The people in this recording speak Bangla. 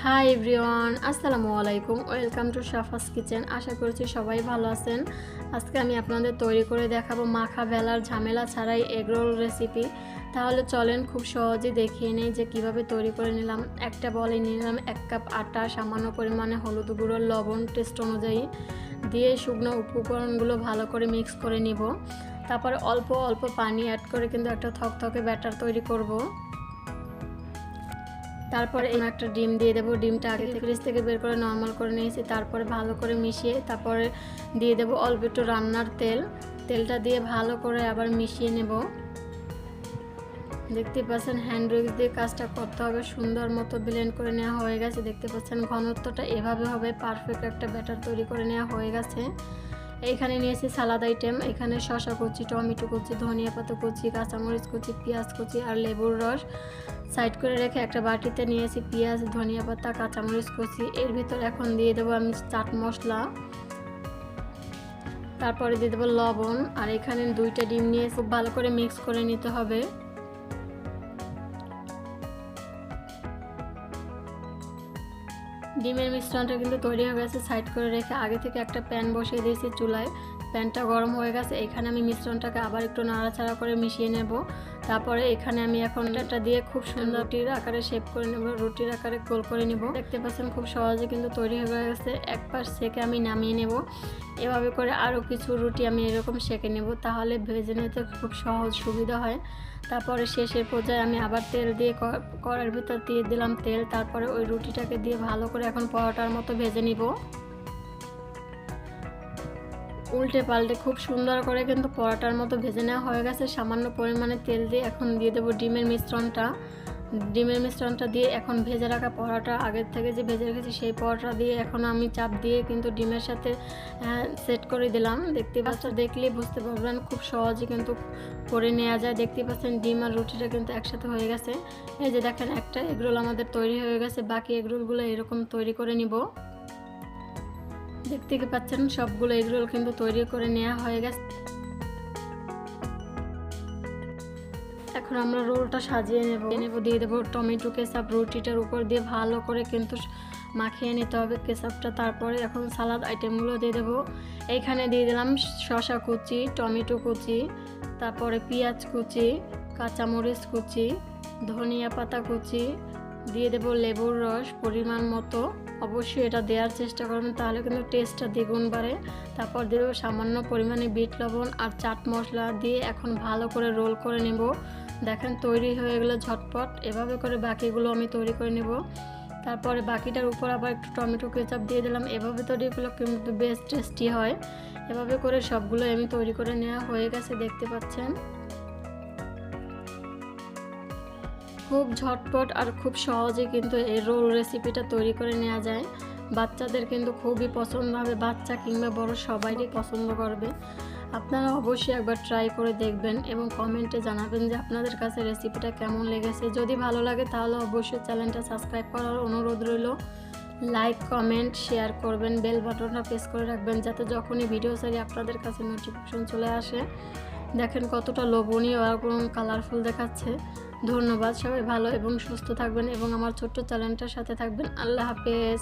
হাই এভরিওয়ান, আসসালামু আলাইকুম। Welcome to Shafa's kitchen. আশা করছি সবাই ভালো আছেন। আজকে আমি আপনাদের তৈরি করে দেখাবো মাখা বেলার ঝামেলা ছাড়াই এগ রোল রেসিপি। তাহলে চলেন খুব সহজে দেখিয়ে নেই যে কিভাবে তৈরি করে নিলাম। একটা বলে নিলাম 1 কাপ আটা, সামান্য পরিমাণে হলুদ গুঁড়ো, লবণ টেস্ট অনুযায়ী দিয়ে শুকনো উপকরণগুলো ভালো করে মিক্স করে নিব। তারপরে অল্প অল্প পানি অ্যাড করে কিন্তু একটা থকথকে ব্যাটার তৈরি করব। তারপরে একটা ডিম দিয়ে দেবো। ডিমটা আগে থেকে ফ্রিজ থেকে বের করে নর্মাল করে নিয়েছি। তারপরে ভালো করে মিশিয়ে তারপরে দিয়ে দেবো অল্প একটু রান্নার তেলটা দিয়ে ভালো করে আবার মিশিয়ে নেব। দেখতে পাচ্ছেন হ্যান্ড উইক্স দিয়ে কাজটা করতে হবে। সুন্দর মতো ব্লেন্ড করে নেওয়া হয়ে গেছে। দেখতে পাচ্ছেন ঘনত্বটা এভাবে হবে। পারফেক্ট একটা ব্যাটার তৈরি করে নেওয়া হয়ে গেছে। এইখানে নিয়েছি সালাদ আইটেম। এখানে শসা কুচি, টমেটো কুচি, ধনিয়া পাতা কুচি, কাঁচামরিচ কুচি, পেঁয়াজ কুচি আর লেবুর রস সাইড করে রেখে একটা বাটিতে নিয়েছি পেঁয়াজ, ধনিয়া পাতা, কাঁচামরিচ কুচি। এর ভিতর এখন দিয়ে দেবো আমি চাট মশলা, তারপরে দিয়ে দেবো লবণ। আর এখানে 2টা ডিম নিয়ে খুব ভালো করে মিক্স করে নিতে হবে। ডিমের মিশ্রণটা কিন্তু তৈরি হয়ে গেছে। সাইড করে রেখে আগে থেকে একটা প্যান বসিয়ে দিয়েছি চুলায়। প্যানটা গরম হয়ে গেছে। এখানে আমি মিশ্রণটাকে আবার একটু নাড়াচাড়া করে মিশিয়ে নেব। তারপরে এখানে আমি এখন এটা দিয়ে খুব সুন্দর রুটির আকারে শেপ করে নেব, রুটির আকারে গোল করে নেব। দেখতে পাচ্ছেন খুব সহজে কিন্তু তৈরি হয়ে গেছে। এক পাশ সেকে আমি নামিয়ে নেব। এভাবে করে আরও কিছু রুটি আমি এরকম সেকে নেব, তাহলে ভেজে নিতে খুব সহজ সুবিধা হয়। তারপরে শেষের পর্যায়ে আমি আবার তেল দিয়ে কড়াইয়ের ভিতর দিয়ে দিলাম তেল। তারপরে ওই রুটিটাকে দিয়ে ভালো করে এখন পরোটার মতো ভেজে নিব। উল্টে পাল্টে খুব সুন্দর করে কিন্তু পরোটার মতো ভেজে নেওয়া হয়ে গেছে। সামান্য পরিমাণে তেল দিয়ে এখন দিয়ে দেবো ডিমের মিশ্রণটা দিয়ে এখন ভেজে রাখা পরোটা, আগের থেকে যে ভেজে রেখেছি সেই পরোটা দিয়ে এখন আমি চাপ দিয়ে কিন্তু ডিমের সাথে সেট করে দিলাম। দেখলেই বুঝতে পারবেন খুব সহজে কিন্তু করে নেওয়া যায়। দেখতে পাচ্ছেন ডিম আর রুটিটা কিন্তু একসাথে হয়ে গেছে। এই যে দেখেন একটা এগরোল আমাদের তৈরি হয়ে গেছে। বাকি এগরোলগুলো এরকম তৈরি করে নিব। দেখতে পাচ্ছেন সবগুলো এগরোল কিন্তু তৈরি করে নেওয়া হয়ে গেছে। এখন আমরা রোলটা সাজিয়ে নেব। দিয়ে দেবো টমেটো কেচাপ। রুটিটার উপর দিয়ে ভালো করে কিন্তু মাখিয়ে নিতে হবে কেচাপটা। তারপরে এখন সালাদ আইটেমগুলো দিয়ে দেবো। এইখানে দিয়ে দিলাম শসা কুচি, টমেটো কুচি, তারপরে পেঁয়াজ কুচি, কাঁচামরিচ কুচি, ধনিয়া পাতা কুচি, দিয়ে দেবো লেবুর রস পরিমাণ মতো। অবশ্যই এটা দেওয়ার চেষ্টা করবেন, তাহলে কিন্তু টেস্টটা দ্বিগুণ বাড়ে। তারপর দেবো সামান্য পরিমাণে বিট লবণ আর চাট মশলা দিয়ে এখন ভালো করে রোল করে নেব। দেখেন তৈরি হয়ে গেলে ঝটপট। এভাবে করে বাকিগুলো আমি তৈরি করে নেব। তারপরে বাকিটার উপর আবার একটু টমেটো কেচাপ দিয়ে দিলাম। এভাবে তৈরিগুলো কিন্তু বেশ টেস্টি হয়। এভাবে করে সবগুলো আমি তৈরি করে নেওয়া হয়ে গেছে। দেখতে পাচ্ছেন খুব ঝটপট আর খুব সহজে কিন্তু এই রোল রেসিপিটা তৈরি করে নেওয়া যায়। বাচ্চাদের কিন্তু খুবই পছন্দ হবে। বাচ্চা কিংবা বড় সবাইই পছন্দ করবে। আপনারা অবশ্যই একবার ট্রাই করে দেখবেন এবং কমেন্টে জানাবেন যে আপনাদের কাছে রেসিপিটা কেমন লেগেছে। যদি ভালো লাগে তাহলে অবশ্যই চ্যানেলটা সাবস্ক্রাইব করার অনুরোধ রইল। লাইক, কমেন্ট, শেয়ার করবেন। বেল বাটনটা প্রেস করে রাখবেন যাতে যখনই ভিডিও ছাড়ি আপনাদের কাছে নোটিফিকেশন চলে আসে। দেখেন কতটা লোভনীয় আর কালারফুল দেখাচ্ছে। ধন্যবাদ। সবাই ভালো এবং সুস্থ থাকবেন এবং আমার ছোট্ট চ্যানেলটার সাথে থাকবেন। আল্লাহ হাফেজ।